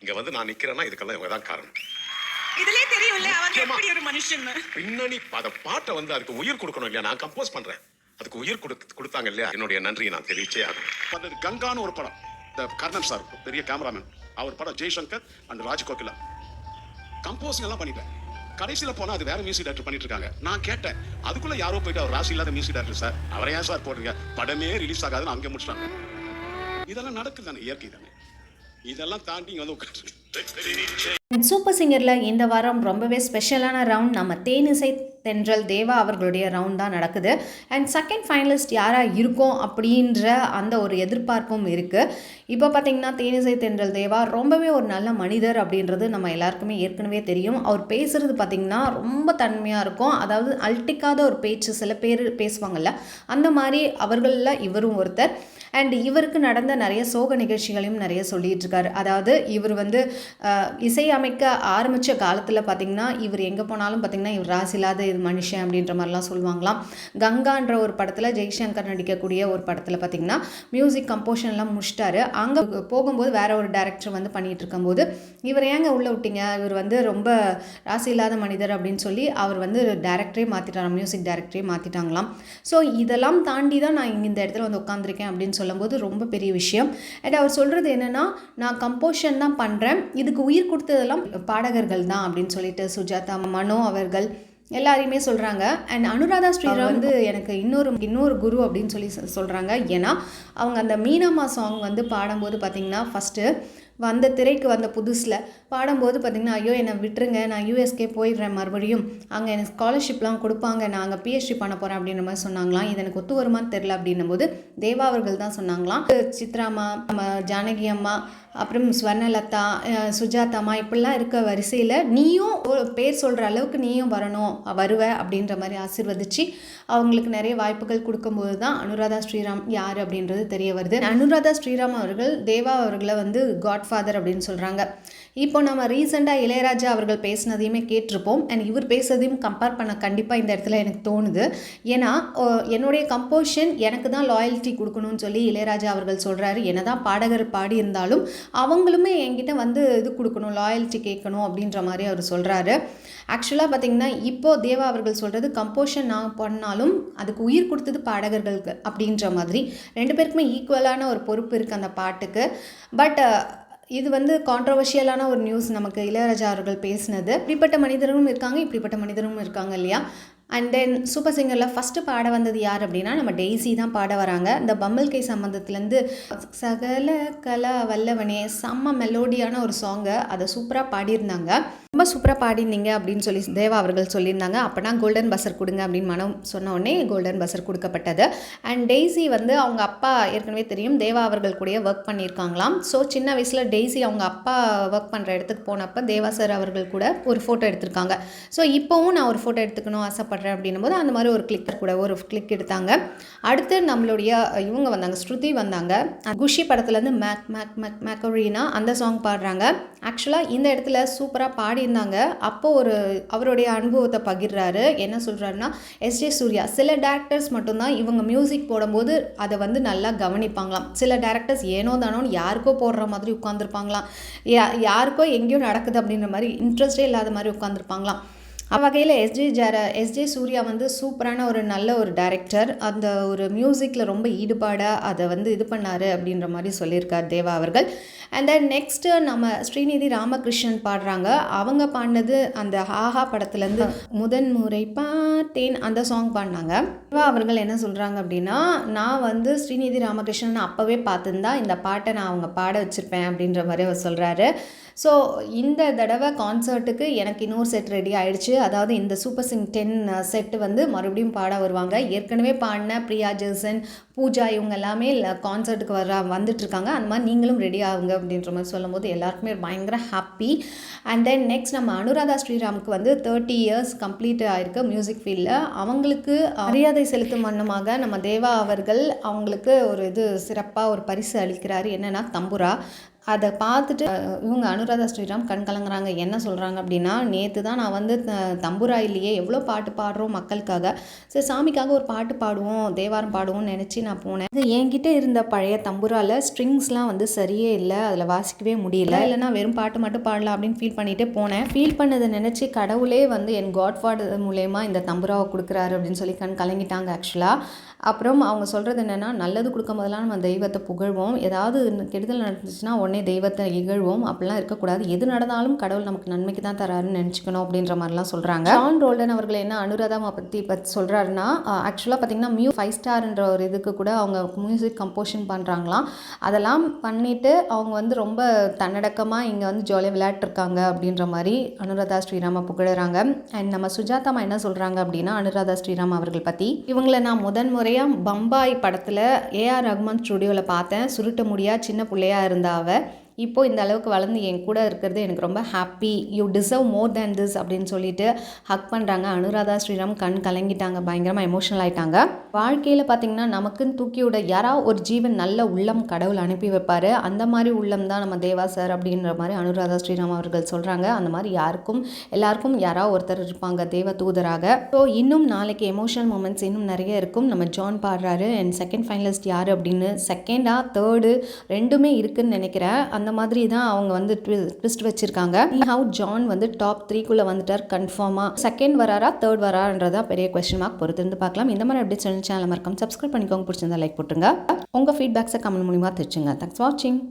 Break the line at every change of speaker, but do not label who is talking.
இங்க வந்து நான் நிக்கிறேன்னா இதுக்கெல்லாம் இவங்க தான் காரணம்.
இதுலயே தெரியும்ல அவங்க எப்படி ஒரு மனுஷன்.
பின்னணி அத பாட்டை வந்து அதுக்கு உயிர் கொடுக்கணும் இல்லையா? நான் கம்போஸ் பண்றேன், அதுக்கு உயிர் கொடுத்தாங்க இல்லையா? என்னுடைய நன்றியை நான் தெரிவிச்சே ஆகணும்.
கங்கான்னு ஒரு படம், இந்த கர்ணன் சார் பெரிய கேமராமேன், அவர் படம் ஜெய்சங்கர் அண்ட் ராஜ் கோகிலா. கம்போசிங் எல்லாம் பண்ணிட்டேன். கடைசியில போனா அது வேற மியூசிக் டைரக்டர் பண்ணிட்டு இருக்காங்க. நான் கேட்டேன், அதுக்குள்ள யாரோ போயிட்டு அவர் ராசி இல்லாத மியூசிக் டைரக்டர் சார், அவரை ஏன் சார் போடுறீங்க, படமே ரிலீஸ் ஆகாதுன்னு அங்கே முடிச்சிட்டாங்க. இதெல்லாம் நடக்குது தானே, இயற்கை தானே. இதெல்லாம் தாண்டி இங்க வந்து உட்காந்து
சூப்பர் சிங்கரில் இந்த வாரம் ரொம்பவே ஸ்பெஷலான ரவுண்ட் நம்ம தேனிசை தென்றல் தேவா அவர்களுடைய ரவுண்ட் தான் நடக்குது. அண்ட் செகண்ட் ஃபைனலிஸ்ட் யாராக இருக்கும் அப்படின்ற அந்த ஒரு எதிர்பார்ப்பும் இருக்குது. இப்போ பார்த்திங்கன்னா தேனிசை தென்றல் தேவா ரொம்பவே ஒரு நல்ல மனிதர் அப்படின்றது நம்ம எல்லாருக்குமே ஏற்கனவே தெரியும். அவர் பேசுகிறது பார்த்திங்கன்னா ரொம்ப தன்மையாக இருக்கும். அதாவது அல்டிக்காத ஒரு பேச்சு சில பேர் பேசுவாங்கள்ல, அந்த மாதிரி அவர்களில் இவரும் ஒருத்தர். அண்ட் இவருக்கு நடந்த நிறைய சோக நிகழ்ச்சிகளையும் நிறைய சொல்லிகிட்டு இருக்காரு. அதாவது இவர் வந்து இசையமைக்க ஆரம்பித்த காலத்தில் பார்த்திங்கன்னா இவர் எங்கே போனாலும் பார்த்திங்கன்னா இவர் ராசி இல்லாத இது மனுஷன் அப்படின்ற மாதிரிலாம் சொல்லுவாங்களாம். கங்கான்ற ஒரு படத்தில் ஜெய்சங்கர் நடிக்கக்கூடிய ஒரு படத்தில் பார்த்திங்கன்னா மியூசிக் கம்போஷன்லாம் முடிச்சிட்டாரு. அங்கே போகும்போது வேற ஒரு டைரக்டர் வந்து பண்ணிகிட்டு இருக்கும்போது இவர் ஏங்க உள்ளே விட்டீங்க, இவர் வந்து ரொம்ப ராசி இல்லாத மனிதர் அப்படின்னு சொல்லி அவர் வந்து டைரக்டரே மாற்றிட்டாராம், மியூசிக் டைரக்டரே மாற்றிட்டாங்களாம். ஸோ இதெல்லாம் தாண்டி தான் நான் இங்கே இந்த இடத்துல வந்து உட்காந்துருக்கேன் அப்படின்னு சொல்லும்போது ரொம்ப பெரிய விஷயம். அண்ட் அவர் சொல்கிறது என்னென்னா, நான் கம்போஷன் தான் பண்ணுறேன், இதுக்கு உயிர் கொடுத்ததெல்லாம் பாடகர்கள் தான் அப்படின்னு சொல்லிட்டு சுஜாதா, மனோ அவர்கள் எல்லாரையுமே சொல்கிறாங்க. அண்ட் அனுராதா ஸ்ரீராம் வந்து எனக்கு இன்னொரு குரு அப்படின்னு சொல்லி சொல்கிறாங்க. ஏன்னா அவங்க அந்த மீனம்மா சாங் வந்து பாடும்போது பார்த்திங்கன்னா ஃபஸ்ட்டு வந்த திரைக்கு வந்த புதுசில் பாடும்போது பார்த்திங்கன்னா, ஐயோ என்னை விட்டுருங்க, நான் யூஎஸ்கே போயிடுறேன், மறுபடியும் அங்கே எனக்கு ஸ்காலர்ஷிப்லாம் கொடுப்பாங்க, நான் அங்கே பிஹெச்டி பண்ண போகிறேன் அப்படின்ற மாதிரி சொன்னாங்களாம். இது எனக்கு ஒத்து வருமானு தெரில அப்படின்னும் போது தேவா அவர்கள் தான் சொன்னாங்களாம், சித்ராமா, ஜானகி அம்மா, அப்புறம் ஸ்வர்ணலதா, சுஜாதாமா இப்படிலாம் இருக்க வரிசையில் நீயும் பேர் சொல்கிற அளவுக்கு நீயும் வரணும், வருவ அப்படின்ற மாதிரி ஆசீர்வதிச்சு அவங்களுக்கு நிறைய வாய்ப்புகள் கொடுக்கும்போது தான் அனுராதா ஸ்ரீராம் யார் அப்படின்றது தெரிய வருது. அனுராதா ஸ்ரீராம் அவர்கள் தேவா அவர்களை வந்து காட்ஃபாதர் அப்படின்னு சொல்கிறாங்க. இப்போ நம்ம ரீசெண்டாக இளையராஜா அவர்கள் பேசினதையுமே கேட்டிருப்போம். அண்ட் இவர் பேசுறதையும் கம்பேர் பண்ண கண்டிப்பாக இந்த இடத்துல எனக்கு தோணுது. ஏன்னா என்னுடைய கம்போஷன் எனக்கு தான் லாயல்ட்டி கொடுக்கணும்னு சொல்லி இளையராஜா அவர்கள் சொல்கிறாரு. என்ன தான் பாடகர் பாடி இருந்தாலும் அவங்களுமே என்கிட்ட வந்து இது கொடுக்கணும், லாயல்ட்டி கேட்கணும் அப்படின்ற மாதிரி அவர் சொல்கிறாரு. ஆக்சுவலாக பார்த்திங்கன்னா இப்போது தேவா அவர்கள் சொல்கிறது, கம்போஷன் நான் பண்ணாலும் அதுக்கு உயிர் கொடுத்தது பாடகர்களுக்கு அப்படின்ற மாதிரி ரெண்டு பேருக்குமே ஈக்குவலான ஒரு பொறுப்பு இருக்குது அந்த பாட்டுக்கு. பட் இது வந்து கான்ட்ரவர்ஷியலான ஒரு நியூஸ் நமக்கு இளையராஜா அவர்கள் பேசினது. இப்படிப்பட்ட மனிதர்களும் இருக்காங்க, இப்படிப்பட்ட மனிதரும் இருக்காங்க இல்லையா? அண்ட் தென் சூப்பர் சிங்கரில் ஃபஸ்ட்டு பாட வந்தது யார் அப்படின்னா நம்ம டெய்ஸி தான் பாட வராங்க. இந்த பம்மல் கை சம்பந்தத்துலேருந்து சகல கலா வல்லவனே செம்ம மெலோடியான ஒரு சாங்கை அதை சூப்பராக பாடியிருந்தாங்க. ரொம்ப சூப்பராக பாடினீங்க அப்படின்னு சொல்லி தேவா அவர்கள் சொல்லியிருந்தாங்க. அப்போனா கோல்டன் பஸ்ஸர் கொடுங்க அப்படின்னு மனம் சொன்ன உடனே கோல்டன் பஸ்ஸர் கொடுக்கப்பட்டது. அண்ட் டெய்ஸி வந்து அவங்க அப்பா ஏற்கனவே தெரியும் தேவா அவர்கள் கூட ஒர்க் பண்ணியிருக்காங்களாம். ஸோ சின்ன வயசில் டெய்ஸி அவங்க அப்பா ஒர்க் பண்ணுற இடத்துக்கு போனப்போ தேவா சார் அவர்கள் கூட ஒரு ஃபோட்டோ எடுத்திருக்காங்க. ஸோ இப்போவும் நான் ஒரு ஃபோட்டோ எடுத்துக்கணும் ஆசைப்படுறேன் அப்படின்னும் போது அந்த மாதிரி ஒரு கிளிக் எடுத்தாங்க. அடுத்து நம்மளுடைய இவங்க வந்தாங்க, ஸ்ருதி வந்தாங்க. குஷி படத்துலேருந்து மேக் மேக் மேக் மேக்கோரினா அந்த சாங் பாடுறாங்க. ஆக்சுவலாக இந்த இடத்துல சூப்பராக பாடியிருந்தாங்க. அப்போது அவருடைய அனுபவத்தை பகிர்றாரு. என்ன சொல்கிறாருன்னா, எஸ்ஜே சூர்யா சில டேரக்டர்ஸ் மட்டும்தான் இவங்க மியூசிக் போடும்போது அதை வந்து நல்லா கவனிப்பாங்களாம். சில டேரக்டர்ஸ் ஏனோ தானோன்னு யாருக்கோ போடுற மாதிரி உட்காந்துருப்பாங்களாம், யாருக்கோ எங்கேயோ நடக்குது அப்படின்ற மாதிரி இன்ட்ரெஸ்டே இல்லாத மாதிரி உட்காந்துருப்பாங்களாம். வகையில் எஸ்ஜே சூர்யா வந்து சூப்பரான ஒரு நல்ல ஒரு டைரக்டர். அந்த ஒரு மியூசிக்கில் ரொம்ப ஈடுபாடாக அதை வந்து இது பண்ணார் அப்படின்ற மாதிரி சொல்லியிருக்கார் தேவா அவர்கள். அண்ட் தென் நெக்ஸ்ட்டு நம்ம ஸ்ரீநிதி ராமகிருஷ்ணன் பாடுறாங்க. அவங்க பாடினது அந்த ஹாஹா படத்துலேருந்து முதன் முறை பார்த்தேன் அந்த சாங் பாடினாங்க. தேவா அவர்கள் என்ன சொல்கிறாங்க அப்படின்னா, நான் வந்து ஸ்ரீநிதி ராமகிருஷ்ணன் அப்போவே பார்த்துருந்தா இந்த பாட்டை நான் அவங்க பாட வச்சுருப்பேன் அப்படின்ற மாதிரி அவர் சொல்கிறாரு. ஸோ இந்த தடவை கான்சர்ட்டுக்கு எனக்கு இன்னொரு செட் ரெடி ஆகிடுச்சு. அதாவது இந்த சூப்பர் சிங் 10 செட்டு வந்து மறுபடியும் பாட வருவாங்க. ஏற்கனவே பாடின பிரியா ஜெர்சன், பூஜா இவங்க எல்லாமே கான்சர்ட்டுக்கு வந்துட்டுருக்காங்க. அந்த மாதிரி நீங்களும் ரெடி ஆகுங்க அப்படின்ற மாதிரி சொல்லும்போது எல்லாருக்குமே பயங்கர ஹாப்பி. அண்ட் தென் நெக்ஸ்ட் நம்ம அனுராதா ஸ்ரீராமுக்கு வந்து 30 இயர்ஸ் கம்ப்ளீட் ஆகிருக்கு மியூசிக் ஃபீல்டில். அவங்களுக்கு மரியாதை செலுத்தும் வண்ணமாக நம்ம தேவா அவர்கள் அவங்களுக்கு ஒரு இது சிறப்பாக ஒரு பரிசு அளிக்கிறாரு. என்னென்னா தம்புரா. அதை பார்த்துட்டு இவங்க அனுராதா ஸ்ரீராம் கண் கலங்குறாங்க. என்ன சொல்கிறாங்க அப்படின்னா, நேற்று தான் நான் வந்து தம்புராயிலேயே எவ்வளோ பாட்டு பாடுறோம் மக்களுக்காக, சரி சாமிக்காக ஒரு பாட்டு பாடுவோம், தேவாரம் பாடுவோம்னு நினச்சி நான் போனேன். இது என்கிட்ட இருந்த பழைய தம்புரால ஸ்ட்ரிங்ஸ்லாம் வந்து சரியே இல்லை, அதில் வாசிக்கவே முடியல, இல்லைனா வெறும் பாட்டு மட்டும் பாடலாம் அப்படின்னு ஃபீல் பண்ணிகிட்டே போனேன். ஃபீல் பண்ணதை நினச்சி கடவுளே வந்து என் காட்ஃபாதர் மூலயமா இந்த தம்புராவை கொடுக்குறாரு அப்படின்னு சொல்லி கண் கலங்கிட்டாங்க ஆக்சுவலாக. அப்புறம் அவங்க சொல்கிறது என்னென்னா, நல்லது கொடுக்கும் போதெல்லாம் நம்ம தெய்வத்தை புகழ்வோம், ஏதாவது கெடுதல் நடந்துச்சுன்னா உடனே தெய்வத்தை இகழ்வோம், அப்படிலாம் இருக்கக்கூடாது, எது நடந்தாலும் கடவுள் நமக்கு நன்மைக்கு தான் தராருன்னு நினச்சிக்கணும் அப்படின்ற மாதிரிலாம் சொல்கிறாங்க. ஜான் ரோல்டன் அவர்கள் என்ன அனுராதா பற்றி சொல்கிறாருன்னா, ஆக்சுவலாக பார்த்திங்கன்னா 5 ஸ்டார்ன்ற ஒரு இதுக்கு கூட அவங்க மியூசிக் கம்போஷன் பண்ணுறாங்களாம். அதெல்லாம் பண்ணிவிட்டு அவங்க வந்து ரொம்ப தன்னடக்கமாக இங்கே வந்து ஜாலியாக விளையாட்டுருக்காங்க அப்படின்ற மாதிரி அனுராதா ஸ்ரீராமை புகழுறாங்க. அண்ட் நம்ம சுஜாதாமா என்ன சொல்கிறாங்க அப்படின்னா, அனுராதா ஸ்ரீராம் அவர்கள் பற்றி, இவங்களை நான் முதன்முறை பம்பாய் படத்தில் ஏஆர் ரஹ்மான் ஸ்டுடியோவில் பார்த்தேன். சுருட்ட முடியா சின்ன பிள்ளையா இருந்தா அவ. இப்போது இந்த அளவுக்கு வளர்ந்து என் கூட இருக்கிறது எனக்கு ரொம்ப happy, you deserve more than this அப்படின்னு சொல்லிட்டு ஹக் பண்ணுறாங்க. அனுராதா ஸ்ரீராம் கண் கலங்கிட்டாங்க, பயங்கரமாக எமோஷனல் ஆகிட்டாங்க. வாழ்க்கையில் பார்த்திங்கன்னா நமக்குன்னு தூக்கி விட யாராவது ஒரு ஜீவன் நல்ல உள்ளம் கடவுள் அனுப்பி வைப்பார், அந்த மாதிரி உள்ளம் தான் நம்ம தேவா சார் அப்படின்ற மாதிரி அனுராதா ஸ்ரீராம் அவர்கள் சொல்கிறாங்க. அந்த மாதிரி எல்லாருக்கும் யாராவது ஒருத்தர் இருப்பாங்க தேவ தூதராக. ஸோ இன்னும் நாளைக்கு எமோஷனல் மூமெண்ட்ஸ் இன்னும் நிறைய இருக்கும். நம்ம ஜான் பாடுறாரு. அண்ட் செகண்ட் ஃபைனலிஸ்ட் யார் அப்படின்னு, செகண்டா தேர்டு ரெண்டுமே இருக்குதுன்னு நினைக்கிறேன். அந்த மாதிரி தான் அவங்க வந்து ட்விஸ்ட் வச்சுருக்காங்க. ஹவு ஜான் வந்து டாப் 3க்குள்ளே வந்துட்டார் கன்ஃபார்மாக. செகண்ட் வராரா தேர்ட் வரான்றதா பெரிய கொஸ்டின் மார்க், பொறுத்திருந்து பார்க்கலாம். இந்த மாதிரி அப்படி சேனல் மறக்காம சப்ஸ்கிரைப் பண்ணிக்கோங்க, பிடிச்சிருந்தா லைக் போட்டுருங்க, உங்கள் ஃபீட்பேக்ஸை கமெண்ட் மூலியமாக தெரிச்சுங்க. தேங்க்ஸ் ஃபார் வாட்சிங்.